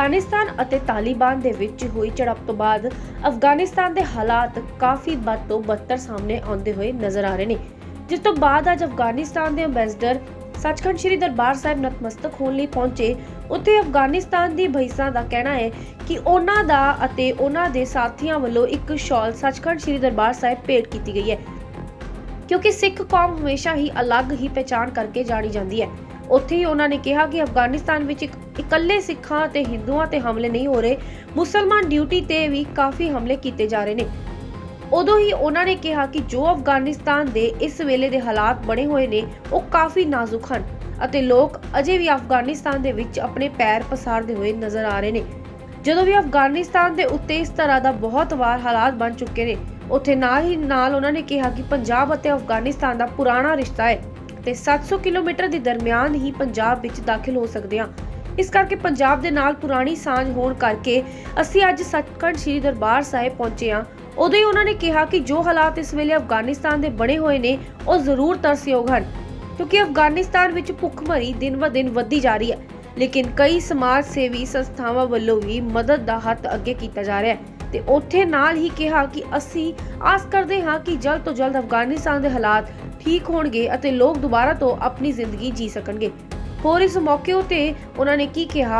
ਅਫਗਾਨਿਸਤਾਨ ਅਤੇ ਤਾਲਿਬਾਨ ਦੇ ਵਿੱਚ ਹੋਈ ਝੜਪ ਤੋਂ ਬਾਅਦ ਅਫਗਾਨਿਸਤਾਨ ਦੇ ਹਾਲਾਤ ਕਾਫੀ ਬਦ ਤੋਂ ਬੱਤਰ ਸਾਹਮਣੇ ਆਉਂਦੇ ਹੋਏ ਨਜ਼ਰ ਆ ਰਹੇ ਨੇ, ਜਿਸ ਤੋਂ ਬਾਅਦ ਅੱਜ ਅਫਗਾਨਿਸਤਾਨ ਦੇ ਅੰਬੈਸਡਰ ਸੱਚਖੰਡ ਸ੍ਰੀ ਦਰਬਾਰ ਸਾਹਿਬ ਨਤਮਸਤਕ ਹੋਣ ਲਈ ਪਹੁੰਚੇ। ਉੱਥੇ ਅਫਗਾਨਿਸਤਾਨ ਦੀ ਭਈਸਾਂ ਦਾ ਕਹਿਣਾ ਹੈ ਕਿ ਉਹਨਾਂ ਦਾ ਅਤੇ ਉਹਨਾਂ ਦੇ ਸਾਥੀਆਂ ਵੱਲੋਂ ਇੱਕ ਸ਼ਾਲ ਸੱਚਖੰਡ ਸ੍ਰੀ ਦਰਬਾਰ ਸਾਹਿਬ ਭੇਟ ਕੀਤੀ ਗਈ ਹੈ, ਕਿਉਂਕਿ ਸਿੱਖ ਕੌਮ ਹਮੇਸ਼ਾ ਹੀ ਅਲੱਗ ਹੀ ਪਹਿਚਾਣ ਕਰਕੇ ਜਾਣੀ ਜਾਂਦੀ ਹੈ। ਉੱਥੇ ਹੀ ਉਹਨਾਂ ਨੇ ਕਿਹਾ ਕਿ ਅਫਗਾਨਿਸਤਾਨ ਵਿੱਚ ਇਕੱਲੇ ਸਿੱਖਾਂ ਅਤੇ ਹਿੰਦੂਆਂ ਤੇ ਹਮਲੇ ਨਹੀਂ ਹੋ ਰਹੇ, ਮੁਸਲਮਾਨ ਡਿਊਟੀ ਤੇ ਵੀ ਕਾਫੀ ਹਮਲੇ ਕੀਤੇ ਜਾ ਰਹੇ ਨੇ। ਉਦੋਂ ਹੀ ਉਹਨਾਂ ਨੇ ਕਿਹਾ ਕਿ ਜੋ ਅਫਗਾਨਿਸਤਾਨ ਦੇ ਇਸ ਵੇਲੇ ਦੇ ਹਾਲਾਤ ਬਣੇ ਹੋਏ ਨੇ ਉਹ ਕਾਫੀ ਨਾਜ਼ੁਕ ਹਨ ਅਤੇ ਲੋਕ ਅਜੇ ਵੀ ਅਫਗਾਨਿਸਤਾਨ ਦੇ ਵਿੱਚ ਆਪਣੇ ਪੈਰ ਪਸਾਰਦੇ ਹੋਏ ਨਜ਼ਰ ਆ ਰਹੇ ਨੇ। ਜਦੋਂ ਵੀ ਅਫਗਾਨਿਸਤਾਨ ਦੇ ਉੱਤੇ ਇਸ ਤਰ੍ਹਾਂ ਦਾ ਬਹੁਤ ਵਾਰ ਹਾਲਾਤ ਬਣ ਚੁੱਕੇ ਨੇ, ਉੱਥੇ ਨਾਲ ਉਹਨਾਂ ਨੇ ਕਿਹਾ ਕਿ ਪੰਜਾਬ ਅਤੇ ਅਫਗਾਨਿਸਤਾਨ ਦਾ ਪੁਰਾਣਾ ਰਿਸ਼ਤਾ ਹੈ ਤੇ 700 ਕਿਲੋਮੀਟਰ ਦੇ ਦਰਮਿਆਨ ਹੀ ਪੰਜਾਬ ਵਿੱਚ ਦਾਖਲ ਹੋ ਸਕਦੇ ਹਾਂ। ਇਸ ਕਰਕੇ ਪੰਜਾਬ ਦੇ ਨਾਲ ਪੁਰਾਣੀ ਸਾਂਝ ਹੋਣ ਕਰਕੇ ਅਸੀਂ ਅੱਜ ਸੱਚਖੰਡ ਸ੍ਰੀ ਦਰਬਾਰ ਸਾਹਿਬ ਪਹੁੰਚੇ ਹਾਂ। ਉਦੋਂ ਹੀ ਉਹਨਾਂ ਨੇ ਕਿਹਾ ਕਿ ਜੋ ਹਾਲਾਤ ਇਸ ਵੇਲੇ ਅਫਗਾਨਿਸਤਾਨ ਦੇ ਬਣੇ ਹੋਏ ਨੇ ਉਹ ਜ਼ਰੂਰ ਤਰਸਯੋਗ ਹਨ, ਕਿਉਂਕਿ ਅਫਗਾਨਿਸਤਾਨ ਵਿੱਚ ਭੁੱਖਮਰੀ ਦਿਨ ਬ ਦਿਨ ਵੱਧਦੀ ਜਾ ਰਹੀ ਹੈ, ਲੇਕਿਨ ਕਈ ਸਮਾਜ ਸੇਵੀ ਸੰਸਥਾਵਾਂ ਵੱਲੋਂ ਵੀ ਮਦਦ ਦਾ ਹੱਥ ਅੱਗੇ ਕੀਤਾ ਜਾ ਰਿਹਾ ਹੈ। ਤੇ ਉੱਥੇ ਨਾਲ ਹੀ ਕਿਹਾ ਕਿ ਅਸੀਂ ਆਸ ਕਰਦੇ ਹਾਂ ਕਿ ਜਲਦ ਤੋਂ ਜਲਦ ਅਫਗਾਨਿਸਤਾਨ ਦੇ ਹਾਲਾਤ ਠੀਕ ਹੋਣਗੇ ਅਤੇ ਲੋਕ ਦੁਬਾਰਾ ਤੋਂ ਆਪਣੀ ਜ਼ਿੰਦਗੀ ਜੀ ਸਕਣਗੇ। ਹੋਰ ਇਸ ਮੌਕੇ ਉੱਤੇ ਉਹਨਾਂ ਨੇ ਕੀ ਕਿਹਾ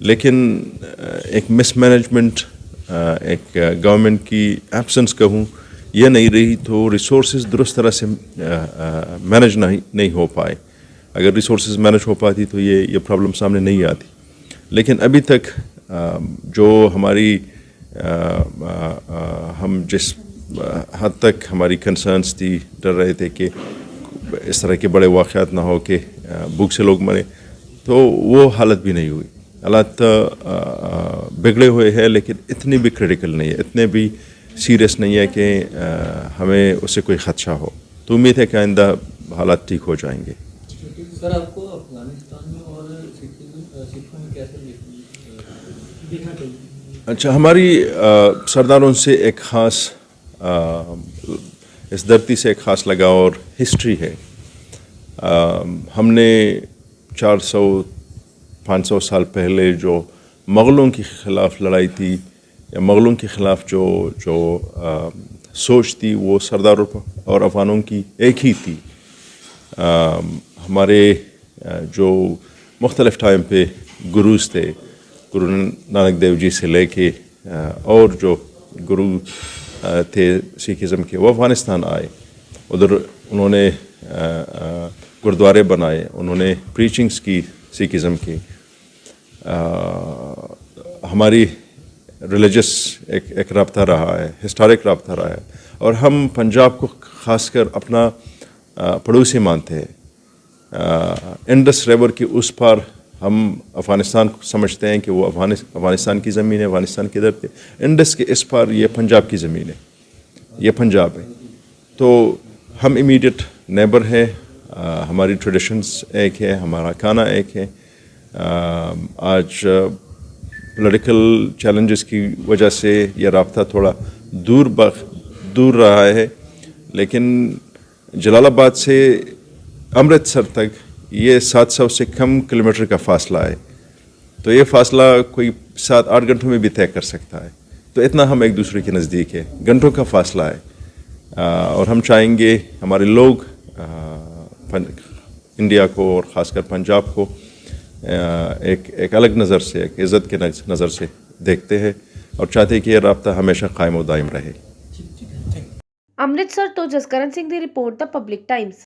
لیکن ایک مس مینجمنٹ، ایک گورنمنٹ کی ایبسنس کہوں یہ نہیں رہی تو ریسورسز درست طرح سے مینج نہیں ہو پائے. اگر ریسورسز مینج ہو پاتی تو یہ پرابلم سامنے نہیں آتی. لیکن ابھی تک جو ہماری ہم جس حد تک ہماری کنسرنس تھی، ڈر رہے تھے کہ اس طرح کے بڑے واقعات نہ ہو کہ بھوک سے لوگ مرے، تو وہ حالت بھی نہیں ہوئی. حالات بگڑے ہوئے ہیں لیکن اتنی بھی کریٹیکل نہیں ہے، اتنے بھی سیریس نہیں ہے کہ ہمیں اس سے کوئی خدشہ ہو. تو امید ہے کہ آئندہ حالات ٹھیک ہو جائیں گے. سر آپ کو افغانستان میں اور سکھوں میں کیسے دیکھنا چاہیے؟ اچھا، ہماری سرداروں سے ایک خاص اس دھرتی سے ایک خاص لگاؤ اور ہسٹری ہے. ہم نے 400-500 سال پہلے جو مغلوں کے خلاف لڑائی تھی یا مغلوں کے خلاف جو سوچ تھی، وہ سرداروں اور افغانوں کی ایک ہی تھی. ہمارے جو مختلف ٹائم پہ گروز تھے، گرو نانک دیو جی سے لے کے اور جو گرو تھے سکھزم کے، وہ افغانستان آئے. ادھر انہوں نے گردوارے بنائے، انہوں نے پریچنگز کی سکھزم کی. ہماری ریلیجس ایک رابطہ رہا ہے، ہسٹورک رابطہ رہا ہے، اور ہم پنجاب کو خاص کر اپنا پڑوسی مانتے ہیں. انڈس ریور کے اس پار ہم افغانستان کو سمجھتے ہیں کہ وہ افغانستان کی زمین ہے، افغانستان کی دھرتی. انڈس کے اس پار یہ پنجاب کی زمین ہے، یہ پنجاب ہے. تو ہم امیڈیٹ نیبر ہیں، ہماری ٹریڈیشنز ایک ہے، ہمارا کھانا ایک ہے. آج پولیٹیکل چیلنجز کی وجہ سے یہ رابطہ تھوڑا دور رہا ہے، لیکن جلال آباد سے امرتسر تک یہ 700 سے کم کلومیٹر کا فاصلہ ہے. تو یہ فاصلہ کوئی 7-8 گھنٹوں میں بھی طے کر سکتا ہے. تو اتنا ہم ایک دوسرے کے نزدیک ہے، گھنٹوں کا فاصلہ ہے. اور ہم چاہیں گے ہمارے لوگ انڈیا کو اور خاص کر پنجاب کو ایک الگ نظر سے، ایک عزت کے نظر سے دیکھتے ہیں اور چاہتے ہیں کہ یہ رابطہ ہمیشہ قائم و دائم رہے. ਅੰਮ੍ਰਿਤਸਰ ਤੋਂ ਜਸਕਰਨ ਸਿੰਘ ਦੀ ਰਿਪੋਰਟ ਦਾ ਪਬਲਿਕ ਟਾਈਮਜ਼.